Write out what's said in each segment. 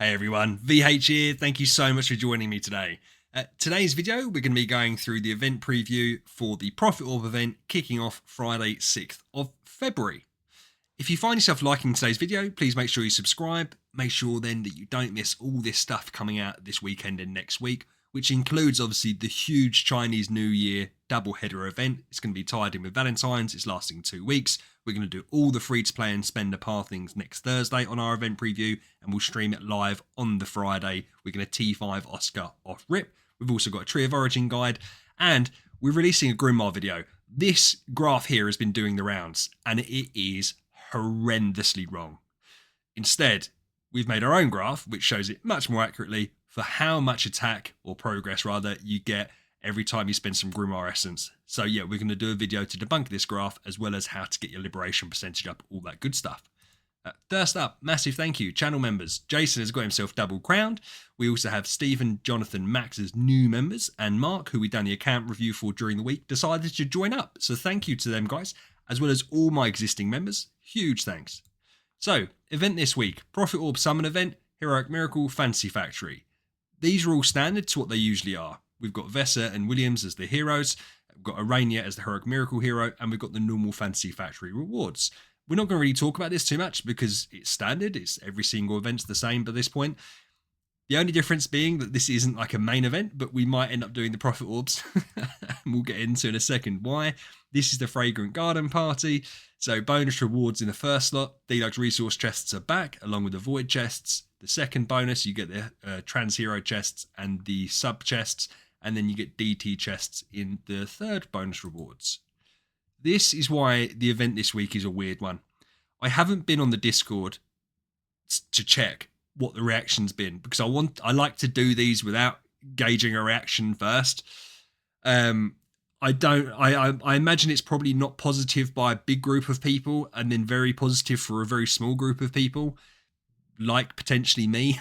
Hey everyone, VH here. Thank you so much for joining me today. Today's video, we're going to be going through the event preview for the Profit Orb event kicking off Friday, 6th of February. If you find yourself liking today's video, please make sure you subscribe. Make sure then that you don't miss all this stuff coming out this weekend and next week, which includes obviously the huge Chinese New Year double header event. It's going to be tied in with Valentine's. It's lasting 2 weeks. We're going to do all the free to play and spend a par things next Thursday on our event preview, and we'll stream it live on the Friday. We're going to T5 Oscar off rip. We've also got a Tree of Origin guide, and we're releasing a Grimoire video. This graph here has been doing the rounds, and it is horrendously wrong. Instead, we've made our own graph, which shows it much more accurately for how much attack, or progress rather, you get every time you spend some Grimoire Essence. So yeah, we're going to do a video to debunk this graph, as well as how to get your liberation percentage up, all that good stuff. First up, massive thank you, channel members. Jason has got himself double crowned. We also have Stephen, Jonathan, Max as new members, and Mark, who we done the account review for during the week, decided to join up. So thank you to them guys, as well as all my existing members. Huge thanks. So, event this week, Profit Orb Summon event, Heroic Miracle, Fantasy Factory. These are all standard to what they usually are. We've got Vesa and Williams as the heroes, we've got Arania as the Heroic Miracle hero, and we've got the normal Fantasy Factory rewards. We're not going to really talk about this too much because it's standard, it's every single event's the same by this point. The only difference being that this isn't like a main event, but we might end up doing the Profit Orbs. And we'll get into in a second why. This is the Fragrant Garden Party. So bonus rewards in the first slot. Deluxe resource chests are back, along with the void chests. The second bonus, you get the trans hero chests and the sub chests. And then you get DT chests in the third bonus rewards. This is why the event this week is a weird one. I haven't been on the Discord to check what the reaction's been, because I like to do these without gauging a reaction first. I imagine it's probably not positive by a big group of people, and then very positive for a very small group of people, like potentially me.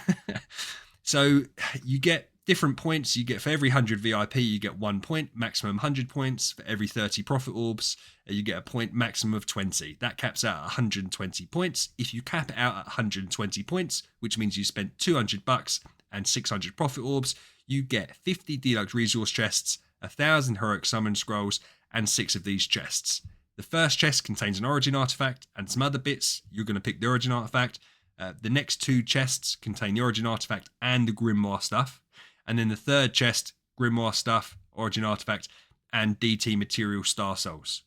So you get different points. You get for every 100 VIP, you get 1 point, maximum 100 points. For every 30 Profit Orbs, you get a point, maximum of 20. That caps out at 120 points. If you cap it out at 120 points, which means you spent 200 bucks and 600 Profit Orbs, you get 50 Deluxe Resource Chests, 1,000 Heroic Summon Scrolls, and 6 of these chests. The first chest contains an Origin Artifact and some other bits. You're going to pick the Origin Artifact. The next 2 chests contain the Origin Artifact and the Grimoire stuff. And then the third chest, Grimoire stuff, Origin Artifact, and DT material Star Souls.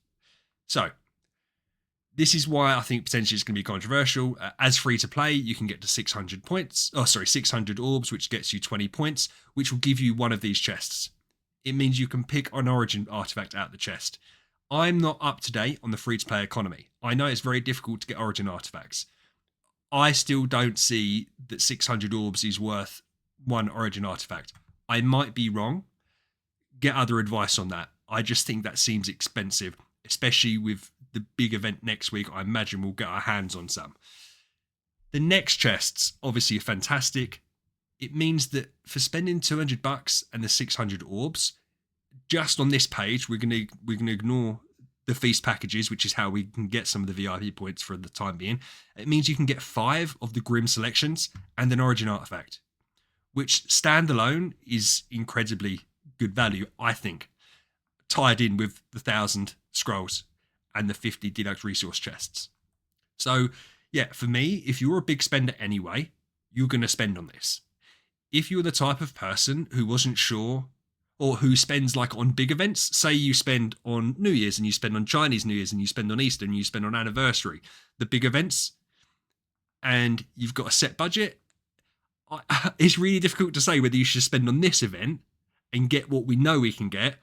So, this is why I think potentially it's going to be controversial. As free to play, you can get to 600 points. 600 orbs, which gets you 20 points, which will give you one of these chests. It means you can pick an Origin Artifact out the chest. I'm not up to date on the free to play economy. I know it's very difficult to get Origin Artifacts. I still don't see that 600 orbs is worth one Origin Artifact. I might be wrong. Get other advice on that. I just think that seems expensive, especially with the big event next week. I imagine we'll get our hands on some. The next chests obviously are fantastic. It means that for spending 200 bucks and the 600 orbs, just on this page, we're going to ignore the feast packages, which is how we can get some of the VIP points for the time being. It means you can get 5 of the Grim selections and an Origin Artifact, which standalone is incredibly good value, I think, tied in with the 1,000 scrolls and the 50 Deluxe Resource Chests. So, yeah, for me, if you're a big spender anyway, you're going to spend on this. If you're the type of person who wasn't sure, or who spends like on big events, say you spend on New Year's and you spend on Chinese New Year's and you spend on Easter and you spend on anniversary, the big events, and you've got a set budget, it's really difficult to say whether you should spend on this event and get what we know we can get,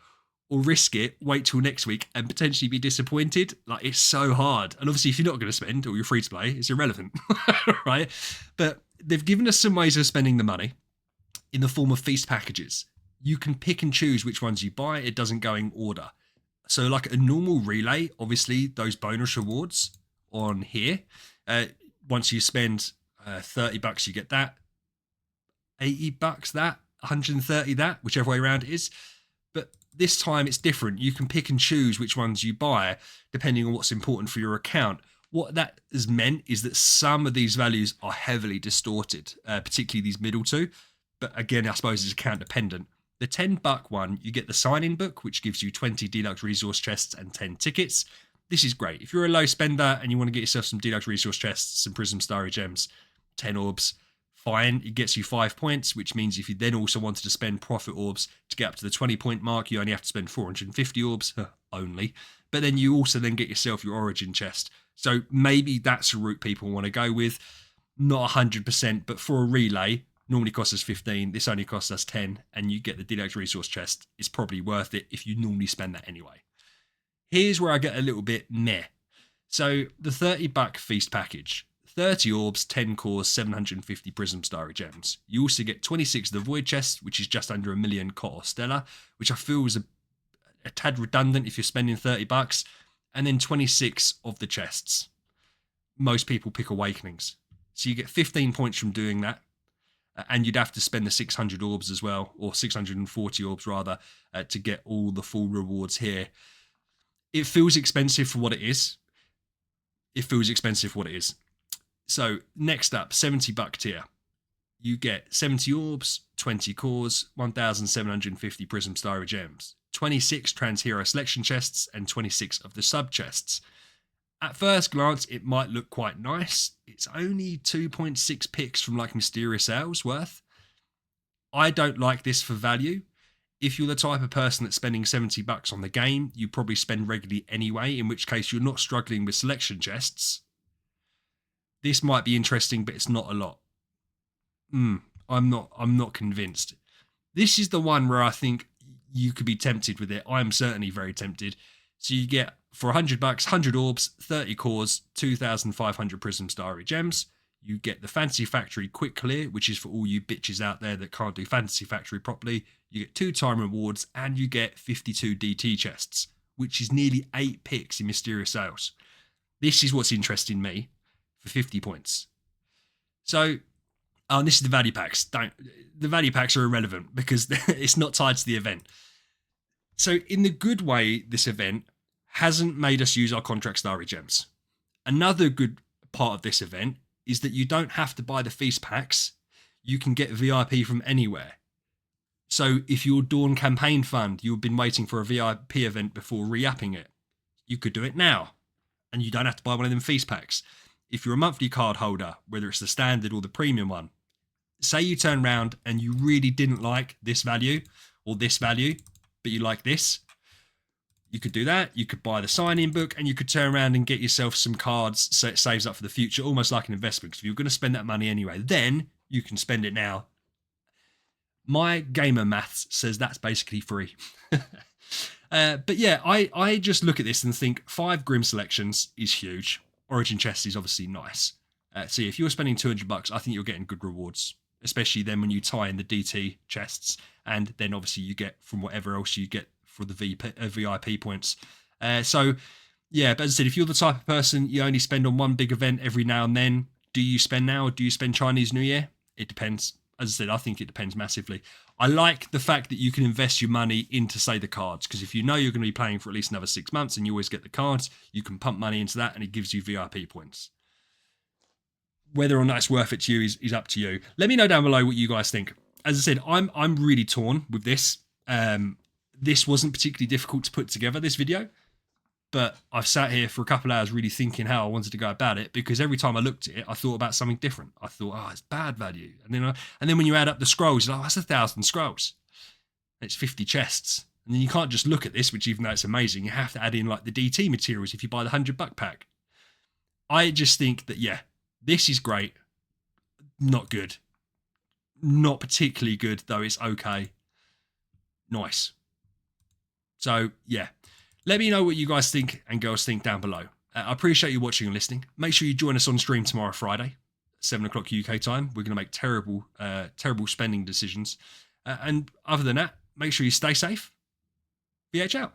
or risk it, wait till next week and potentially be disappointed. Like, it's so hard. And obviously if you're not going to spend, or you're free to play, it's irrelevant, right? But they've given us some ways of spending the money in the form of feast packages. You can pick and choose which ones you buy. It doesn't go in order. So like a normal relay, obviously those bonus rewards on here, once you spend 30 bucks, you get that. 80 bucks that, 130 that, whichever way around it is. But this time it's different. You can pick and choose which ones you buy depending on what's important for your account. What that has meant is that some of these values are heavily distorted, particularly these middle two. But again, I suppose it's account dependent. The $10 one, you get the sign-in book, which gives you 20 deluxe resource chests and 10 tickets. This is great. If you're a low spender and you want to get yourself some deluxe resource chests, some Prism Starry Gems, 10 orbs, fine. It gets you 5 points, which means if you then also wanted to spend profit orbs to get up to the 20-point mark, you only have to spend 450 orbs only. But then you also then get yourself your origin chest. So maybe that's a route people want to go with. Not 100%, but for a relay, normally costs us 15. This only costs us 10, and you get the deluxe resource chest. It's probably worth it if you normally spend that anyway. Here's where I get a little bit meh. So the $30 feast package, 30 orbs, 10 cores, 750 Prism Starry Gems. You also get 26 of the Void Chest, which is just under 1 million Kot or Stellar, which I feel is a tad redundant if you're spending $30, and then 26 of the chests. Most people pick Awakenings. So you get 15 points from doing that, and you'd have to spend the 600 orbs as well, or 640 orbs rather, to get all the full rewards here. It feels expensive for what it is. So next up, $70 tier. You get 70 orbs, 20 cores, 1,750 Prism Starry Gems, 26 Trans Hero Selection chests, and 26 of the sub chests. At first glance, it might look quite nice. It's only 2.6 picks from like Mysterious Isles worth. I don't like this for value. If you're the type of person that's spending $70 on the game, you probably spend regularly anyway, in which case you're not struggling with selection chests. This might be interesting, but it's not a lot. I'm not convinced. This is the one where I think you could be tempted with it. I'm certainly very tempted. So you get, for $100, 100 orbs, 30 cores, 2,500 Prism Starry Gems. You get the Fantasy Factory Quick Clear, which is for all you bitches out there that can't do Fantasy Factory properly. You get 2 time rewards, and you get 52 DT chests, which is nearly 8 picks in Mysterious Isles. This is what's interesting me for 50 points. So, this is the value packs. The value packs are irrelevant because it's not tied to the event. So in the good way, this event hasn't made us use our Contract Starry Gems. Another good part of this event is that you don't have to buy the feast packs. You can get VIP from anywhere. So if your Dawn campaign fund, you've been waiting for a VIP event before re-upping it, you could do it now. And you don't have to buy one of them feast packs. If you're a monthly card holder, whether it's the standard or the premium one, say you turn around and you really didn't like this value or this value, but you like this, you could do that. You could buy the sign-in book, and you could turn around and get yourself some cards so it saves up for the future, almost like an investment. Because if you're going to spend that money anyway, then you can spend it now. My gamer maths says that's basically free. But yeah, I just look at this and think 5 Grim selections is huge. Origin chest is obviously nice. So if you're spending $200, I think you're getting good rewards, especially then when you tie in the DT chests, and then obviously you get from whatever else you get for the VIP points. So yeah, but as I said, if you're the type of person you only spend on one big event every now and then, do you spend now or do you spend Chinese New Year? It depends. As I said, I think it depends massively. I like the fact that you can invest your money into, say, the cards, because if you know you're going to be playing for at least another 6 months and you always get the cards, you can pump money into that and it gives you VIP points. Whether or not it's worth it to you is up to you. Let me know down below what you guys think. As I said, I'm really torn with this. This wasn't particularly difficult to put together, this video, but I've sat here for a couple of hours really thinking how I wanted to go about it, because every time I looked at it, I thought about something different. I thought, oh, it's bad value. And then when you add up the scrolls, you're like, oh, that's 1,000 scrolls. It's 50 chests. And then you can't just look at this, which even though it's amazing, you have to add in like the DT materials if you buy the $100 pack. I just think that, yeah, this is great. Not good. Not particularly good, though it's okay. Nice. So, yeah. Let me know what you guys think and girls think down below. I appreciate you watching and listening. Make sure you join us on stream tomorrow, Friday, 7 o'clock UK time. We're going to make terrible spending decisions. And other than that, make sure you stay safe. VH out.